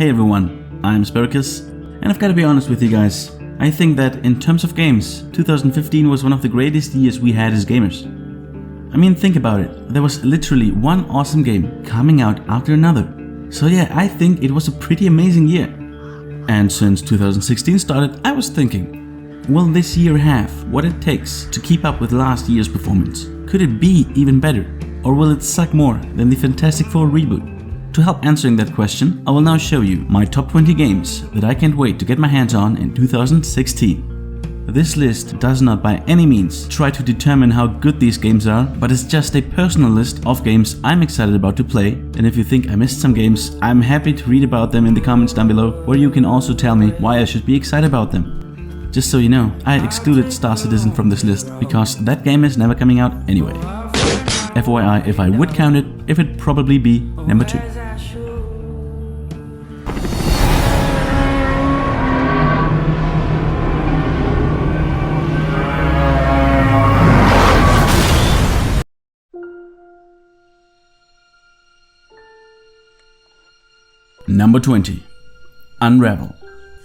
Hey everyone, I'm Sparkus, and I've got to be honest with you guys. I think that in terms of games, 2015 was one of the greatest years we had as gamers. I mean, think about it. There was literally one awesome game coming out after another. So yeah, I think it was a pretty amazing year. And since 2016 started, I was thinking, will this year have what it takes to keep up with last year's performance? Could it be even better? Or will it suck more than the Fantastic Four reboot? To help answering that question, I will now show you my top 20 games that I can't wait to get my hands on in 2016. This list does not by any means try to determine how good these games are, but it's just a personal list of games I'm excited about to play, and if you think I missed some games, I'm happy to read about them in the comments down below, where you can also tell me why I should be excited about them. Just so you know, I excluded Star Citizen from this list, because that game is never coming out anyway. FYI, if I would count it, it'd probably be number 2. Number 20. Unravel.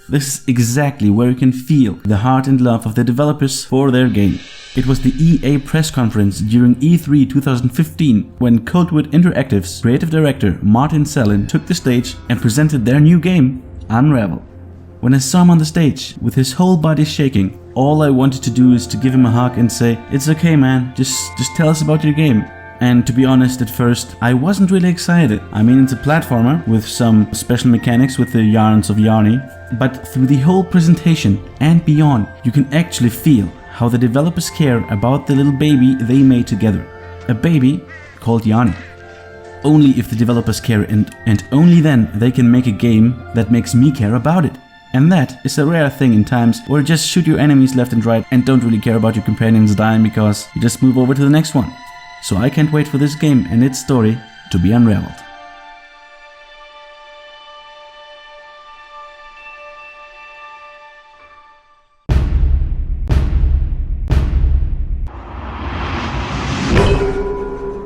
This is exactly where you can feel the heart and love of the developers for their game. It was the EA press conference during E3 2015 when Coldwood Interactive's creative director Martin Sellin took the stage and presented their new game, Unravel. When I saw him on the stage with his whole body shaking, all I wanted to do is to give him a hug and say, "It's okay, man, just tell us about your game." And to be honest, at first, I wasn't really excited. I mean, it's a platformer with some special mechanics with the yarns of Yarny, but through the whole presentation and beyond, you can actually feel how the developers care about the little baby they made together. A baby called Yarny. Only if the developers care and only then they can make a game that makes me care about it. And that is a rare thing in times where you just shoot your enemies left and right and don't really care about your companions dying because you just move over to the next one. So I can't wait for this game and its story to be unraveled.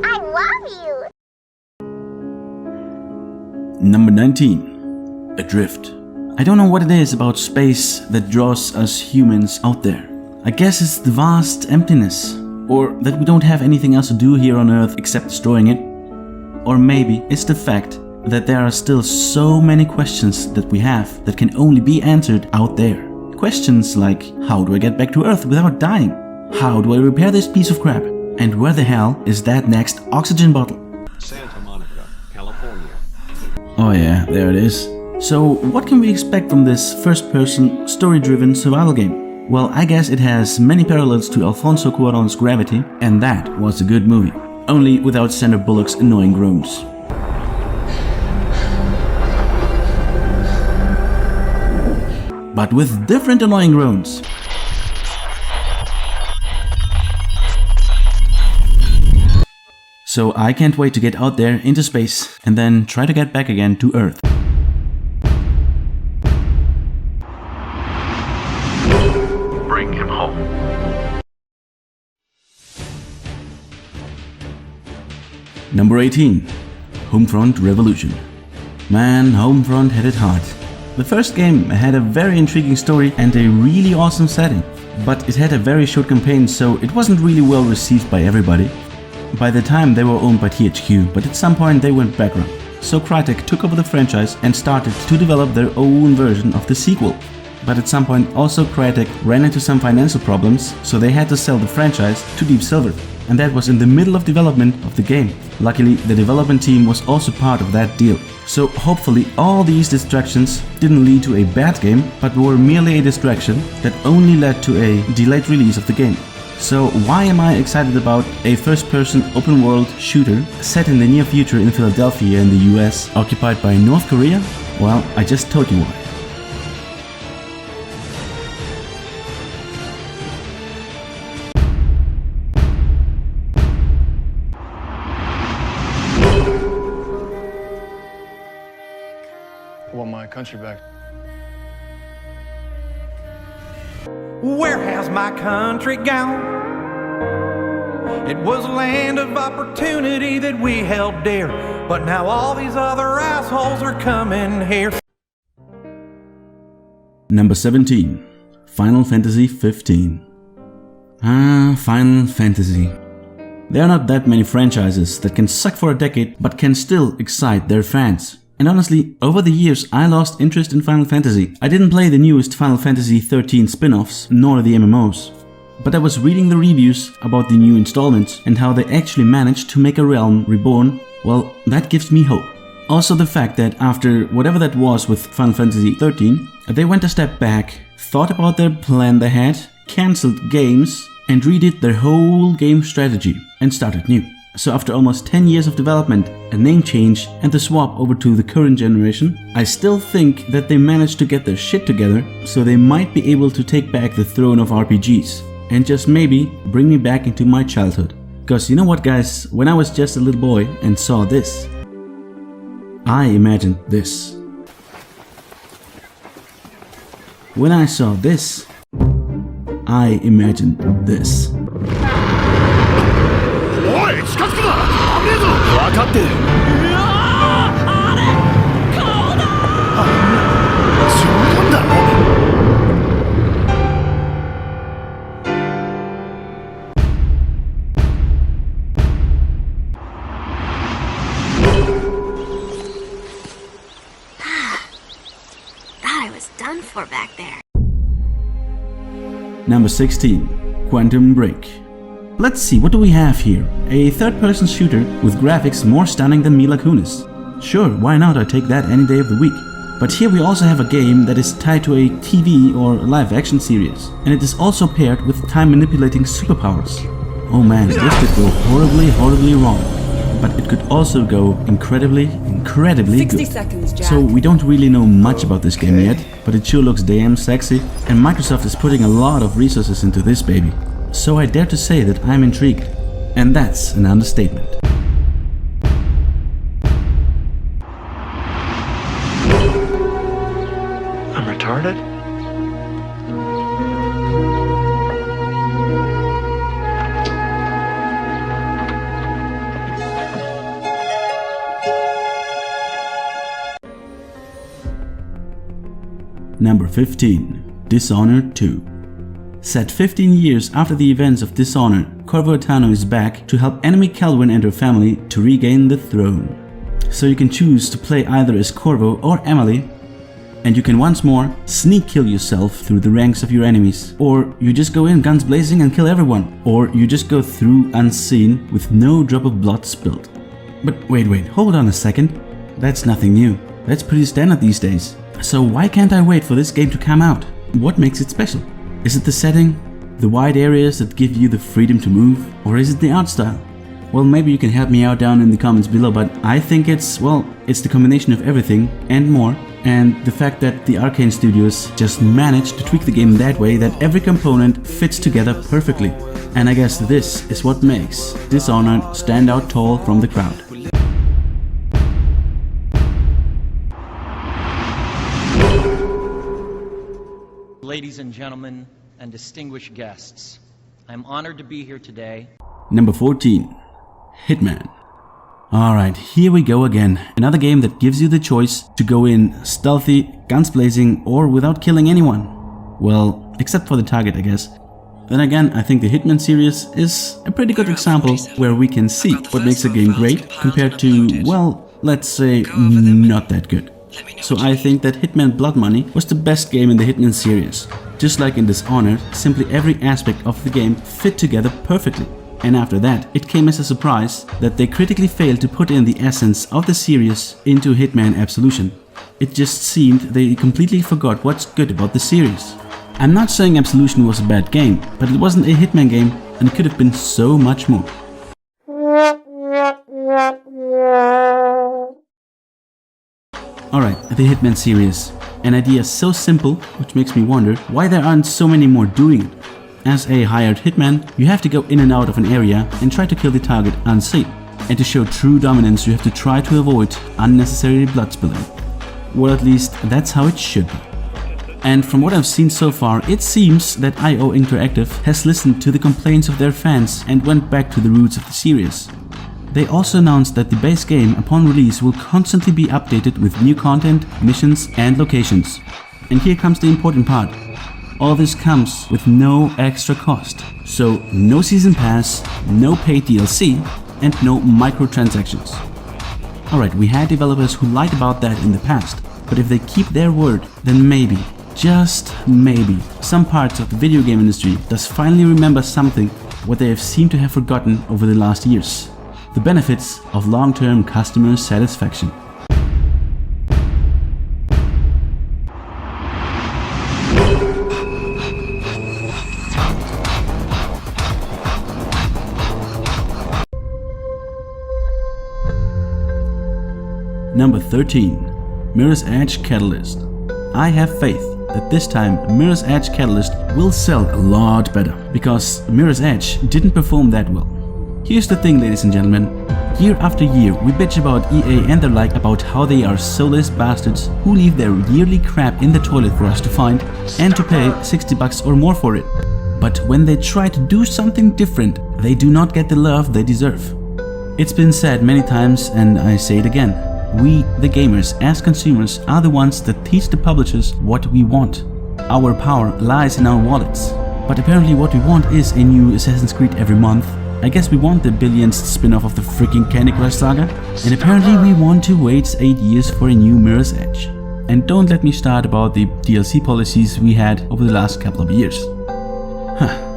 I love you! Number 19. Adrift. I don't know what it is about space that draws us humans out there. I guess it's the vast emptiness. Or that we don't have anything else to do here on Earth except destroying it. Or maybe it's the fact that there are still so many questions that we have that can only be answered out there. Questions like, how do I get back to Earth without dying? How do I repair this piece of crap? And where the hell is that next oxygen bottle? Santa Monica, California. Oh yeah, there it is. So what can we expect from this first-person, story-driven survival game? Well, I guess it has many parallels to Alfonso Cuarón's Gravity, and that was a good movie. Only without Sandra Bullock's annoying groans. But with different annoying groans. So I can't wait to get out there into space and then try to get back again to Earth. Bring him home. Number 18. Homefront Revolution. Man, Homefront had it hard. The first game had a very intriguing story and a really awesome setting, but it had a very short campaign, so it wasn't really well received by everybody. By the time they were owned by THQ, but at some point they went bankrupt. So Crytek took over the franchise and started to develop their own version of the sequel. But at some point also Crytek ran into some financial problems, so they had to sell the franchise to Deep Silver. And that was in the middle of development of the game. Luckily, the development team was also part of that deal. So hopefully all these distractions didn't lead to a bad game, but were merely a distraction that only led to a delayed release of the game. So why am I excited about a first-person open-world shooter set in the near future in Philadelphia in the US, occupied by North Korea? Well, I just told you why. I want my country back. Where has my country gone? It was a land of opportunity that we held dear, but now all these other assholes are coming here. Number 17. Final Fantasy 15. Final Fantasy. There are not that many franchises that can suck for a decade but can still excite their fans. And honestly, over the years I lost interest in Final Fantasy. I didn't play the newest Final Fantasy 13 spin-offs, nor the MMOs. But I was reading the reviews about the new installments and how they actually managed to make a realm reborn. Well, that gives me hope. Also the fact that after whatever that was with Final Fantasy 13, they went a step back, thought about their plan they had, cancelled games, and redid their whole game strategy and started new. So after almost 10 years of development, a name change and the swap over to the current generation, I still think that they managed to get their shit together, so they might be able to take back the throne of RPGs and just maybe bring me back into my childhood. Cause you know what guys, when I was just a little boy and saw this, I imagined this. When I saw this, I imagined this. おい近づくな危ねえぞ分かってるうわあれ顔だ冗談だろ Thought I was done for back there. Number 16. Quantum Break. Let's see, what do we have here? A third-person shooter with graphics more stunning than Mila Kunis. Sure, why not? I take that any day of the week. But here we also have a game that is tied to a TV or live-action series, and it is also paired with time-manipulating superpowers. Oh man, this could go horribly wrong. But it could also go incredibly 60 good. seconds, Jack. So we don't really know much about this game yet, but it sure looks damn sexy, and Microsoft is putting a lot of resources into this baby. So I dare to say that I'm intrigued. And that's an understatement. I'm retarded? Number 15. Dishonored II. Set 15 years after the events of Dishonored, Corvo Attano is back to help enemy Kelvin and her family to regain the throne. So you can choose to play either as Corvo or Emily, and you can once more sneak kill yourself through the ranks of your enemies, or you just go in guns blazing and kill everyone, or you just go through unseen with no drop of blood spilled. But wait, hold on a second. That's nothing new. That's pretty standard these days. So why can't I wait for this game to come out? What makes it special? Is it the setting? The wide areas that give you the freedom to move? Or is it the art style? Well, maybe you can help me out down in the comments below, but I think it's the combination of everything and more, and the fact that the Arcane Studios just managed to tweak the game that way that every component fits together perfectly. And I guess this is what makes Dishonored stand out tall from the crowd. Ladies and gentlemen, and distinguished guests, I'm honored to be here today. Number 14. Hitman. Alright, here we go again. Another game that gives you the choice to go in stealthy, guns blazing, or without killing anyone. Well, except for the target, I guess. Then again, I think the Hitman series is a pretty good example where we can see what makes a game great compared to, well, let's say, not that good. So I think that Hitman Blood Money was the best game in the Hitman series. Just like in Dishonored, simply every aspect of the game fit together perfectly. And after that, it came as a surprise that they critically failed to put in the essence of the series into Hitman Absolution. It just seemed they completely forgot what's good about the series. I'm not saying Absolution was a bad game, but it wasn't a Hitman game and it could have been so much more. Alright, the Hitman series. An idea so simple, which makes me wonder why there aren't so many more doing it. As a hired hitman, you have to go in and out of an area and try to kill the target unseen. And to show true dominance, you have to try to avoid unnecessary blood spilling. Well, at least that's how it should be. And from what I've seen so far, it seems that IO Interactive has listened to the complaints of their fans and went back to the roots of the series. They also announced that the base game upon release will constantly be updated with new content, missions and locations. And here comes the important part. All this comes with no extra cost. So no season pass, no paid DLC, and no microtransactions. Alright, we had developers who lied about that in the past, but if they keep their word, then maybe, just maybe, some parts of the video game industry does finally remember something what they have seemed to have forgotten over the last years. The benefits of long-term customer satisfaction. Number 13. Mirror's Edge Catalyst. I have faith that this time Mirror's Edge Catalyst will sell a lot better, because Mirror's Edge didn't perform that well. Here's the thing, ladies and gentlemen. Year after year we bitch about EA and their like about how they are soulless bastards who leave their yearly crap in the toilet for us to find and to pay $60 or more for it. But when they try to do something different, they do not get the love they deserve. It's been said many times, and I say it again. We, the gamers, as consumers, are the ones that teach the publishers what we want. Our power lies in our wallets. But apparently what we want is a new Assassin's Creed every month. I guess we want the billionth spin-off of the freaking Candy Crush saga. And apparently we want to wait 8 years for a new Mirror's Edge. And don't let me start about the DLC policies we had over the last couple of years.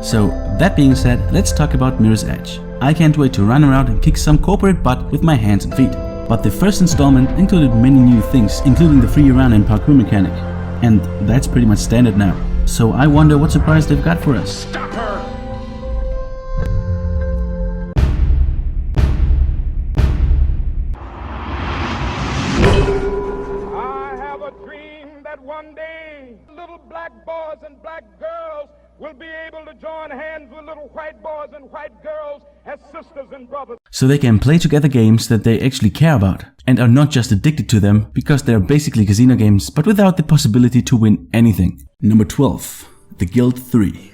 So, that being said, let's talk about Mirror's Edge. I can't wait to run around and kick some corporate butt with my hands and feet. But the first installment included many new things, including the free run and parkour mechanic. And that's pretty much standard now. So I wonder what surprise they've got for us. Stop her! I have a dream that one day little black boys and black girls will be able to join hands with little white boys and white girls as sisters and brothers. So they can play together games that they actually care about and are not just addicted to them because they are basically casino games but without the possibility to win anything. Number 12. The Guild 3.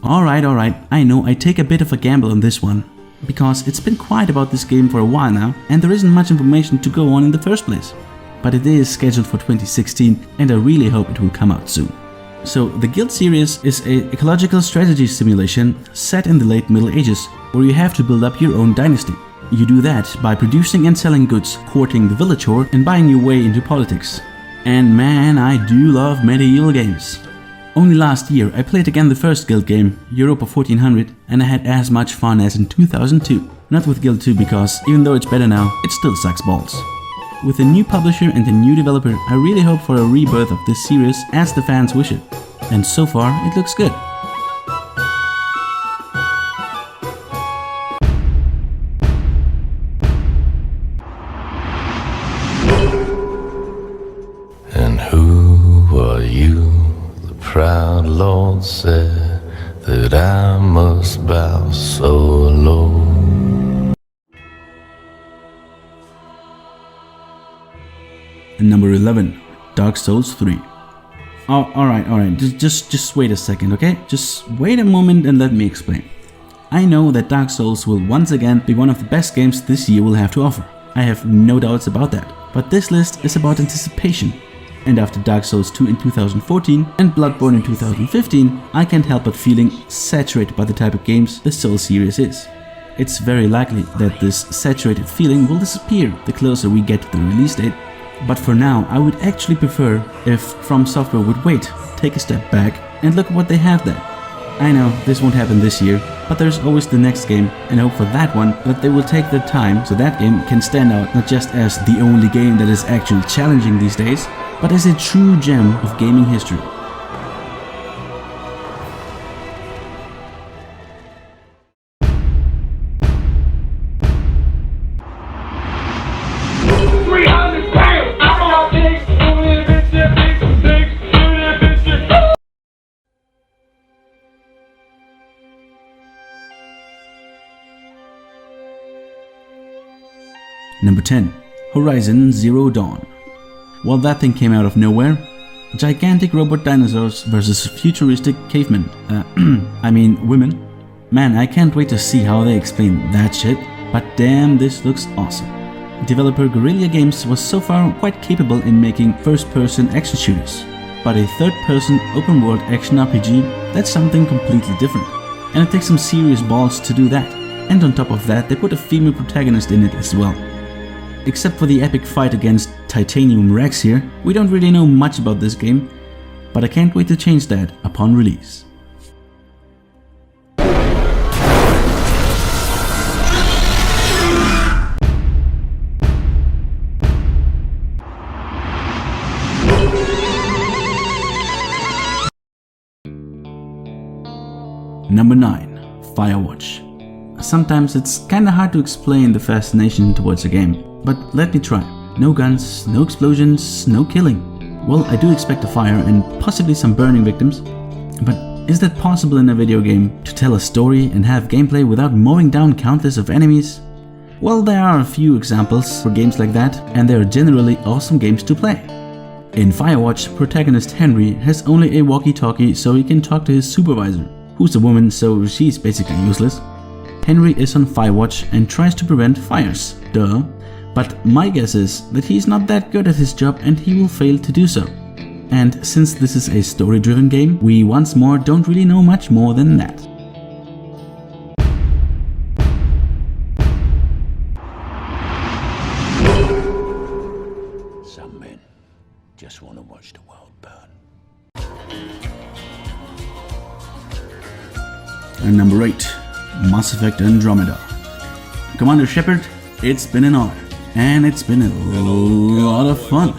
Alright, I know I take a bit of a gamble on this one because it's been quiet about this game for a while now and there isn't much information to go on in the first place. But it is scheduled for 2016 and I really hope it will come out soon. So, the Guild series is an ecological strategy simulation set in the late Middle Ages, where you have to build up your own dynasty. You do that by producing and selling goods, courting the village whore, and buying your way into politics. And man, I do love medieval games. Only last year I played again the first Guild game, Europa 1400, and I had as much fun as in 2002. Not with Guild 2 because, even though it's better now, it still sucks balls. With a new publisher and a new developer, I really hope for a rebirth of this series as the fans wish it. And so far, it looks good. And who are you? The proud Lord said that I must bow so low. And number 11, Dark Souls 3. Oh, alright, just wait a second, okay? Just wait a moment and let me explain. I know that Dark Souls will once again be one of the best games this year will have to offer. I have no doubts about that. But this list is about anticipation. And after Dark Souls 2 in 2014 and Bloodborne in 2015, I can't help but feeling saturated by the type of games the Souls series is. It's very likely that this saturated feeling will disappear the closer we get to the release date. But for now, I would actually prefer if From Software would wait, take a step back and look at what they have there. I know this won't happen this year, but there's always the next game and I hope for that one that they will take their time so that game can stand out not just as the only game that is actually challenging these days, but as a true gem of gaming history. Number 10. Horizon Zero Dawn. Well, that thing came out of nowhere. Gigantic robot dinosaurs versus futuristic cavemen. I mean women. Man, I can't wait to see how they explain that shit. But damn, this looks awesome. Developer Guerrilla Games was so far quite capable in making first-person action shooters. but a third-person open-world action RPG, that's something completely different. And it takes some serious balls to do that. And on top of that, they put a female protagonist in it as well. Except for the epic fight against Titanium Rex here, we don't really know much about this game, but I can't wait to change that upon release. Number 9. Firewatch. Sometimes it's kinda hard to explain the fascination towards a game, but let me try. No guns, no explosions, no killing. Well, I do expect a fire and possibly some burning victims, but is that possible in a video game, to tell a story and have gameplay without mowing down countless of enemies? Well, there are a few examples for games like that, and they are generally awesome games to play. In Firewatch, protagonist Henry has only a walkie-talkie so he can talk to his supervisor, who's a woman, so she's basically useless. Henry is on Firewatch and tries to prevent fires, duh. But my guess is that he's not that good at his job and he will fail to do so. And since this is a story-driven game, we once more don't really know much more than that. Some men just want to watch the world burn. And number 8, Mass Effect Andromeda. Commander Shepard, it's been an honor, and it's been a lot of fun.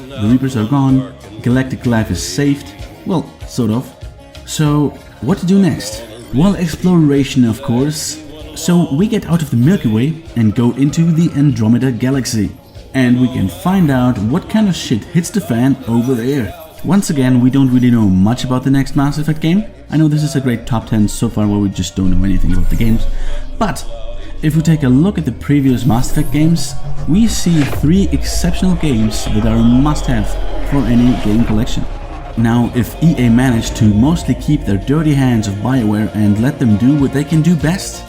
The Reapers are gone, galactic life is saved, well, sort of. So, what to do next? Well, exploration of course. So we get out of the Milky Way and go into the Andromeda galaxy. And we can find out what kind of shit hits the fan over there. Once again, we don't really know much about the next Mass Effect game. I know this is a great top 10 so far where we just don't know anything about the games. But if we take a look at the previous Mass Effect games, we see 3 exceptional games that are a must-have for any game collection. Now, if EA managed to mostly keep their dirty hands of BioWare and let them do what they can do best,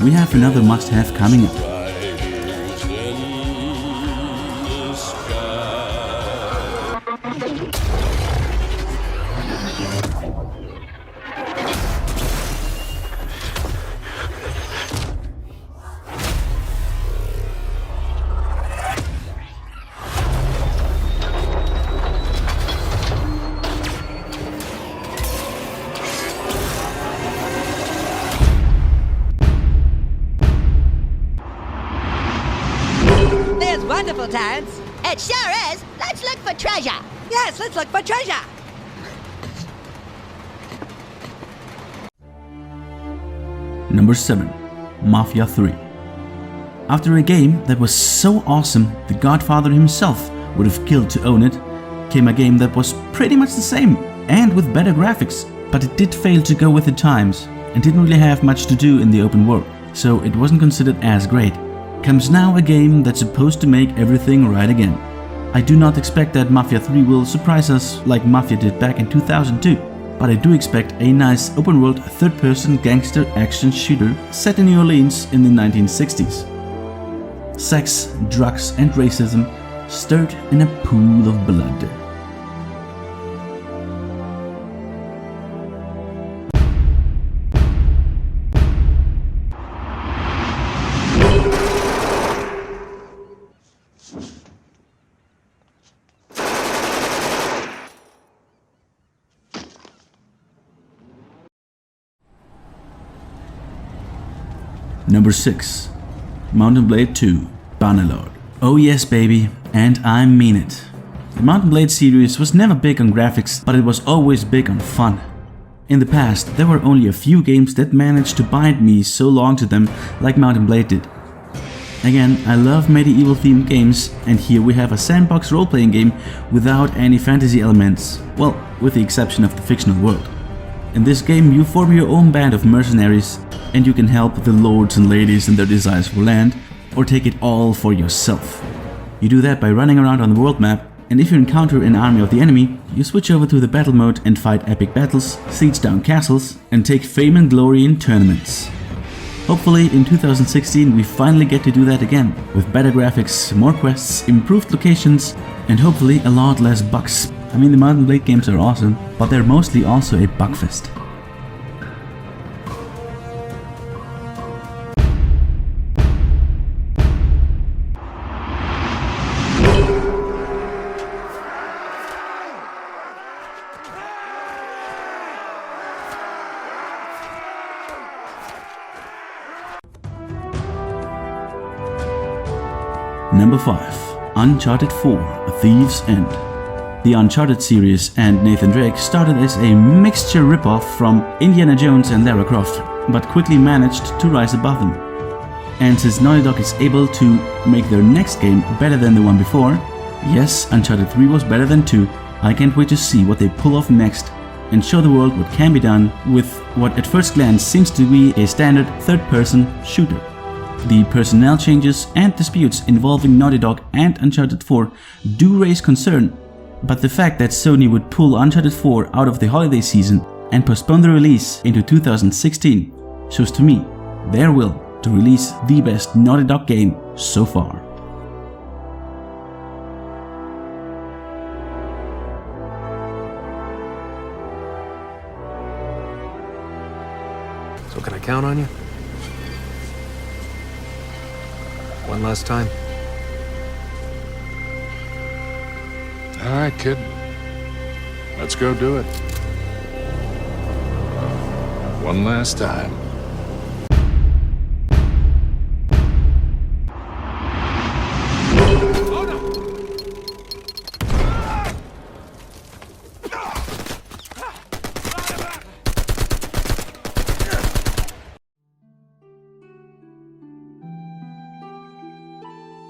we have another must-have coming up. Wonderful times. It sure is. Let's look for treasure. Yes, let's look for treasure. Number 7. Mafia III. After a game that was so awesome, the Godfather himself would have killed to own it, came a game that was pretty much the same and with better graphics, but it did fail to go with the times and didn't really have much to do in the open world, so it wasn't considered as great. Comes now a game that's supposed to make everything right again. I do not expect that Mafia 3 will surprise us like Mafia did back in 2002, but I do expect a nice open-world third-person gangster action shooter set in New Orleans in the 1960s. Sex, drugs and racism stirred in a pool of blood. Number 6. Mount & Blade II, Bannerlord. Oh yes baby, and I mean it. The Mount & Blade series was never big on graphics, but it was always big on fun. In the past, there were only a few games that managed to bind me so long to them like Mount & Blade did. Again, I love medieval themed games, and here we have a sandbox role-playing game without any fantasy elements, well, with the exception of the fictional world. In this game you form your own band of mercenaries, and you can help the lords and ladies in their desires for land, or take it all for yourself. You do that by running around on the world map, and if you encounter an army of the enemy, you switch over to the battle mode and fight epic battles, siege down castles, and take fame and glory in tournaments. Hopefully in 2016 we finally get to do that again, with better graphics, more quests, improved locations, and hopefully a lot less bugs. I mean, the Mount & Blade games are awesome, but they're mostly also a bugfest. Number 5. Uncharted 4: Thieves' End. The Uncharted series and Nathan Drake started as a mixture ripoff from Indiana Jones and Lara Croft, but quickly managed to rise above them. And since Naughty Dog is able to make their next game better than the one before, yes, Uncharted 3 was better than 2, I can't wait to see what they pull off next and show the world what can be done with what at first glance seems to be a standard third-person shooter. The personnel changes and disputes involving Naughty Dog and Uncharted 4 do raise concern, but the fact that Sony would pull Uncharted 4 out of the holiday season and postpone the release into 2016 shows to me their will to release the best Naughty Dog game so far. So can I count on you? One last time. All right, kid. Let's go do it. One last time.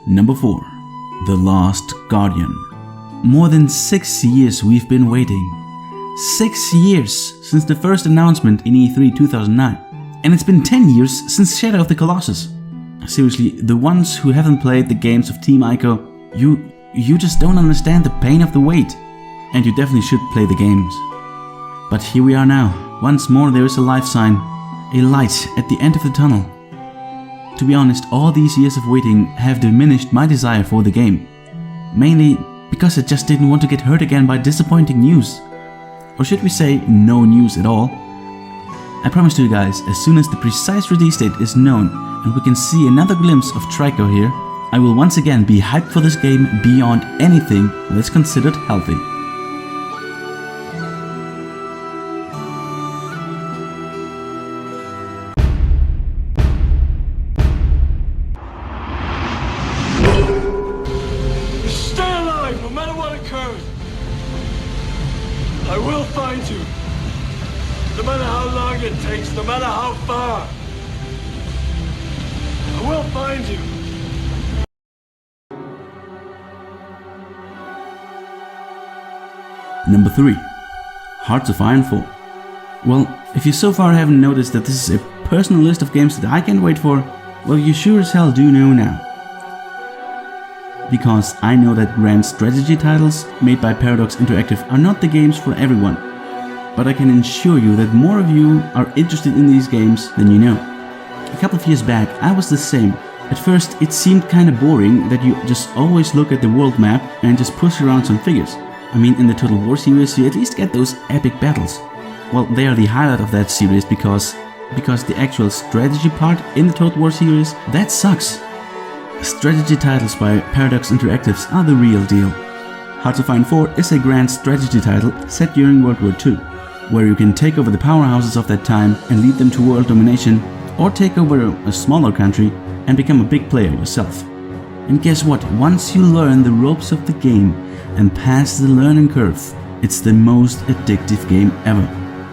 Number 4. The Last Guardian. More than 6 years we've been waiting. 6 years since the first announcement in E3 2009. And it's been 10 years since Shadow of the Colossus. Seriously, the ones who haven't played the games of Team Ico, you just don't understand the pain of the wait. And you definitely should play the games. But here we are now. Once more there is a life sign. A light at the end of the tunnel. To be honest, all these years of waiting have diminished my desire for the game. Mainly because I just didn't want to get hurt again by disappointing news. Or should we say, no news at all? I promise to you guys, as soon as the precise release date is known and we can see another glimpse of Trico here, I will once again be hyped for this game beyond anything that's considered healthy. I will find you. No matter how long it takes, no matter how far. I will find you. Number 3. Hearts of Iron 4. Well, if you so far haven't noticed that this is a personal list of games that I can't wait for, well, you sure as hell do know now. Because I know that grand strategy titles made by Paradox Interactive are not the games for everyone. But I can assure you that more of you are interested in these games than you know. A couple of years back I was the same. At first it seemed kinda boring that you just always look at the world map and just push around some figures. I mean, in the Total War series you at least get those epic battles. Well, they are the highlight of that series because the actual strategy part in the Total War series, that sucks. Strategy titles by Paradox Interactives are the real deal. Hearts of Iron 4 is a grand strategy title set during World War II, where you can take over the powerhouses of that time and lead them to world domination, or take over a smaller country and become a big player yourself. And guess what? Once you learn the ropes of the game and pass the learning curve, it's the most addictive game ever.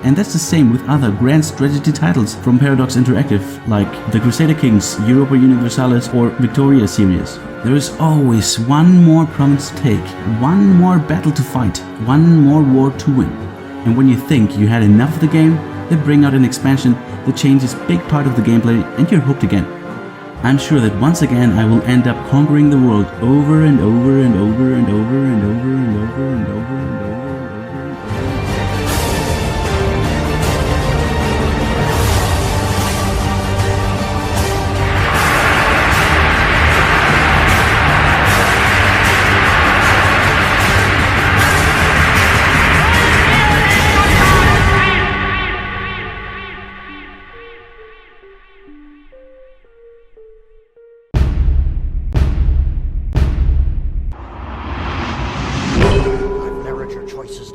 And that's the same with other grand strategy titles from Paradox Interactive, like the Crusader Kings, Europa Universalis or Victoria series. There is always one more promise to take, one more battle to fight, one more war to win. And when you think you had enough of the game, they bring out an expansion that changes big part of the gameplay and you're hooked again. I'm sure that once again I will end up conquering the world over and over and over and over and over and over and over and over.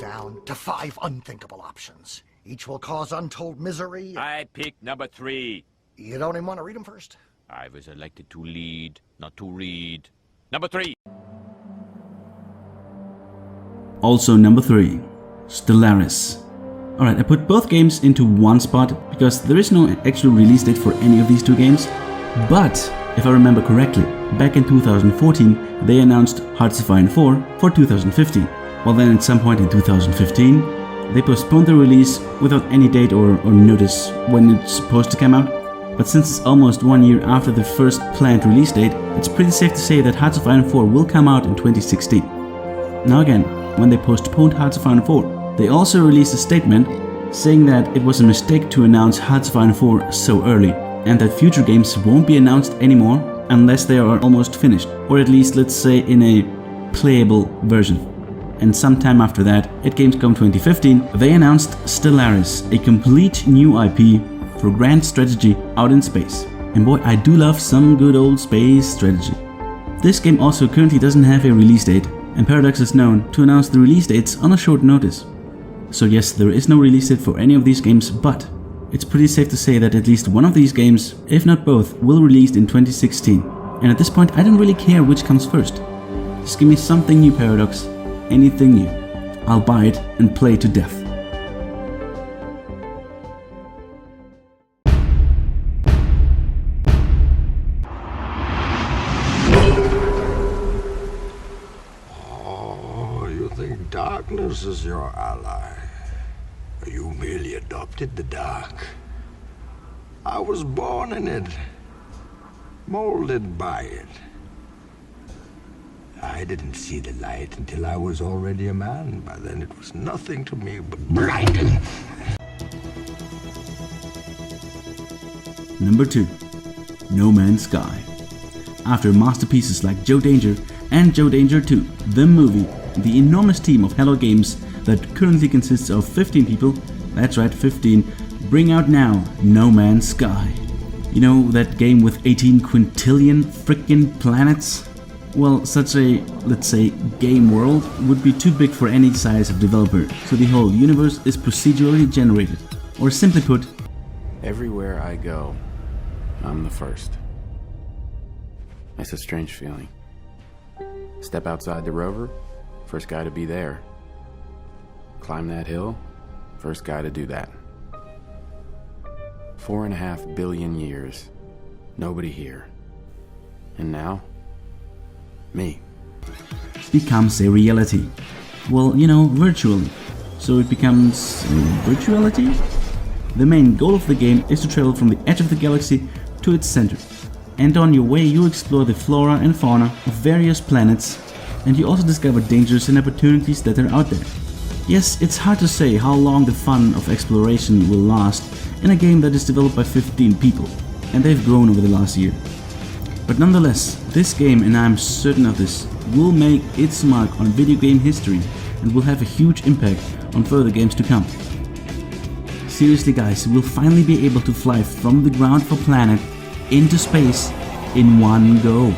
down to 5 unthinkable options. Each will cause untold misery. I picked number 3. You don't even want to read them first? I was elected to lead, not to read. Number 3. Also number 3, Stellaris. Alright, I put both games into one spot because there is no actual release date for any of these two games. But, if I remember correctly, back in 2014 they announced Hearts of Iron 4 for 2015. Well then at some point in 2015 they postponed the release without any date or notice when it's supposed to come out. But since it's almost 1 year after the first planned release date, it's pretty safe to say that Hearts of Iron 4 will come out in 2016. Now again, when they postponed Hearts of Iron 4, they also released a statement saying that it was a mistake to announce Hearts of Iron 4 so early, and that future games won't be announced anymore unless they are almost finished, or at least let's say in a playable version. And sometime after that, at Gamescom 2015, they announced Stellaris, a complete new IP for grand strategy out in space. And boy, I do love some good old space strategy. This game also currently doesn't have a release date, and Paradox is known to announce the release dates on a short notice. So yes, there is no release date for any of these games, but it's pretty safe to say that at least one of these games, if not both, will release in 2016. And at this point, I don't really care which comes first. Just give me something new, Paradox. Anything new. I'll buy it and play to death. Oh, you think darkness is your ally? You merely adopted the dark. I was born in it, molded by it. I didn't see the light until I was already a man. By then it was nothing to me but blinding. Number 2. No Man's Sky. After masterpieces like Joe Danger and Joe Danger 2, the movie, the enormous team of Hello Games that currently consists of 15 people, that's right, 15, bring out now No Man's Sky. You know, that game with 18 quintillion frickin' planets? Well, such a, let's say, game world would be too big for any size of developer, so the whole universe is procedurally generated. Or simply put, everywhere I go, I'm the first. It's a strange feeling. Step outside the rover, first guy to be there. Climb that hill, first guy to do that. 4.5 billion years, nobody here. And now, me. becomes a reality. Well, you know, virtually. So it becomes virtuality? The main goal of the game is to travel from the edge of the galaxy to its center. And on your way you explore the flora and fauna of various planets, and you also discover dangers and opportunities that are out there. Yes, it's hard to say how long the fun of exploration will last in a game that is developed by 15 people, and they've grown over the last year. But nonetheless, this game, and I'm certain of this, will make its mark on video game history and will have a huge impact on further games to come. Seriously guys, we'll finally be able to fly from the ground of a planet into space in one go.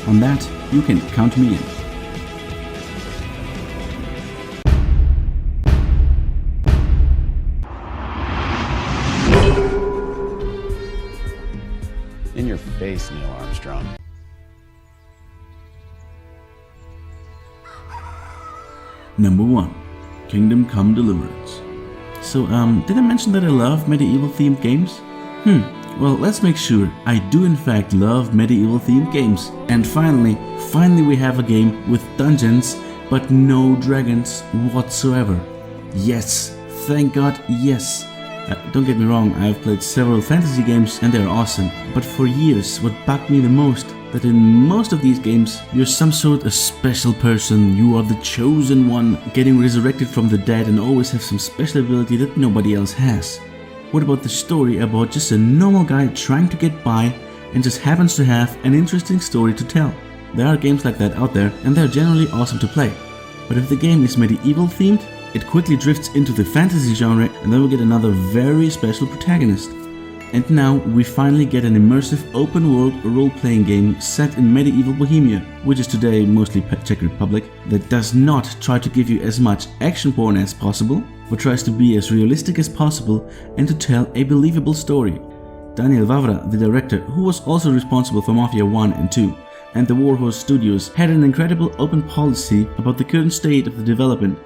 On that, you can count me in. In your face, Neil Armstrong. Number 1. Kingdom Come Deliverance. So, did I mention that I love medieval themed games? Well, let's make sure I do in fact love medieval themed games. And finally we have a game with dungeons, but no dragons whatsoever. Yes, thank God, yes. Don't get me wrong, I have played several fantasy games and they're awesome, but for years what bugged me the most, that in most of these games you're some sort of special person, you are the chosen one, getting resurrected from the dead and always have some special ability that nobody else has. What about the story about just a normal guy trying to get by and just happens to have an interesting story to tell? There are games like that out there and they're generally awesome to play. But if the game is medieval themed, it quickly drifts into the fantasy genre and then we get another very special protagonist. And now we finally get an immersive open-world role-playing game set in medieval Bohemia, which is today mostly Czech Republic, that does not try to give you as much action porn as possible, but tries to be as realistic as possible and to tell a believable story. Daniel Vavra, the director, who was also responsible for Mafia 1 and 2, and the Warhorse Studios, had an incredible open policy about the current state of the development.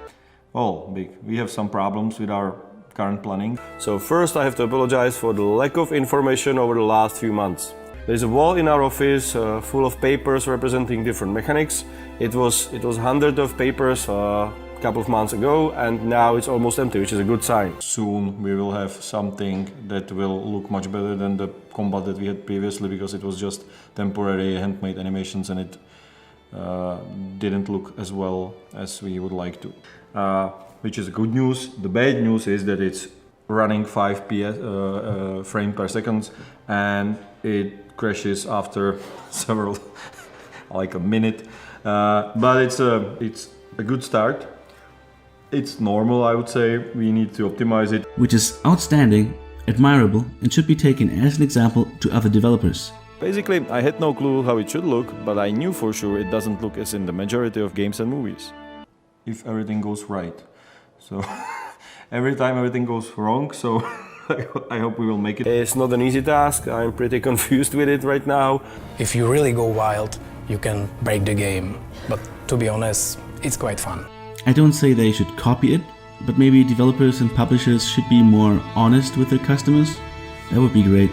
Well, we have some problems with our current planning. So first I have to apologize for the lack of information over the last few months. There's a wall in our office full of papers representing different mechanics. It was hundreds of papers a couple of months ago, and now it's almost empty, which is a good sign. Soon we will have something that will look much better than the combat that we had previously, because it was just temporary handmade animations and it didn't look as well as we would like to. Which is good news. The bad news is that it's running 5 frames per second and it crashes after several, like a minute. But it's a good start. It's normal, I would say. We need to optimize it. Which is outstanding, admirable, and should be taken as an example to other developers. Basically, I had no clue how it should look, but I knew for sure it doesn't look as in the majority of games and movies. If everything goes right. So every time everything goes wrong, so I hope we will make it. It's not an easy task. I'm pretty confused with it right now. If you really go wild, you can break the game. But to be honest, it's quite fun. I don't say they should copy it, but maybe developers and publishers should be more honest with their customers. That would be great.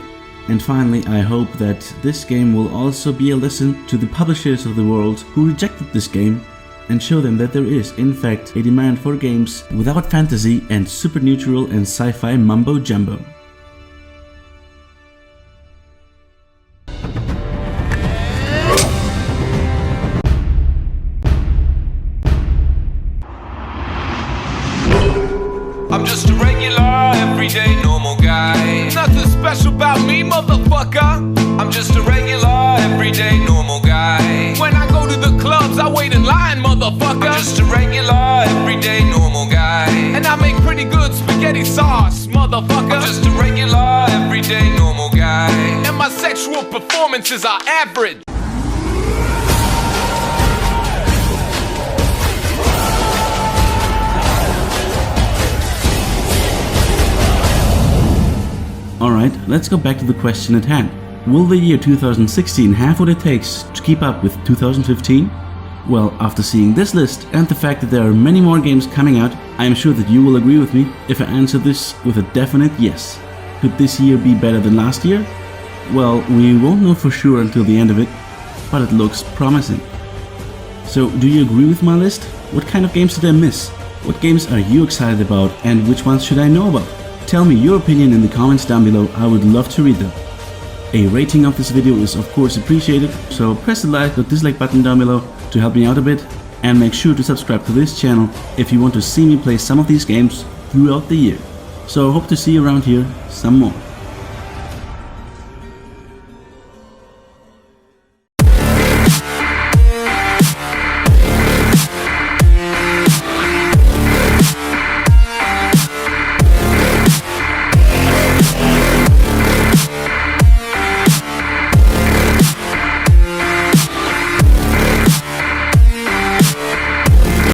And finally, I hope that this game will also be a lesson to the publishers of the world who rejected this game, and show them that there is, in fact, a demand for games without fantasy and supernatural and sci-fi mumbo-jumbo. I'm just a regular, everyday, normal guy. Nothing special about me, motherfucker. I'm just a regular, everyday, normal guy. When I go to the clubs, I wait in line, motherfucker. I'm just a regular, everyday, normal guy. And I make pretty good spaghetti sauce, motherfucker. I'm just a regular, everyday, normal guy. And my sexual performances are average. Alright, let's go back to the question at hand. Will the year 2016 have what it takes to keep up with 2015? Well, after seeing this list and the fact that there are many more games coming out, I am sure that you will agree with me if I answer this with a definite yes. Could this year be better than last year? Well, we won't know for sure until the end of it, but it looks promising. So, do you agree with my list? What kind of games did I miss? What games are you excited about, and which ones should I know about? Tell me your opinion in the comments down below, I would love to read them. A rating of this video is of course appreciated, so press the like or dislike button down below to help me out a bit, and make sure to subscribe to this channel if you want to see me play some of these games throughout the year. So I hope to see you around here some more.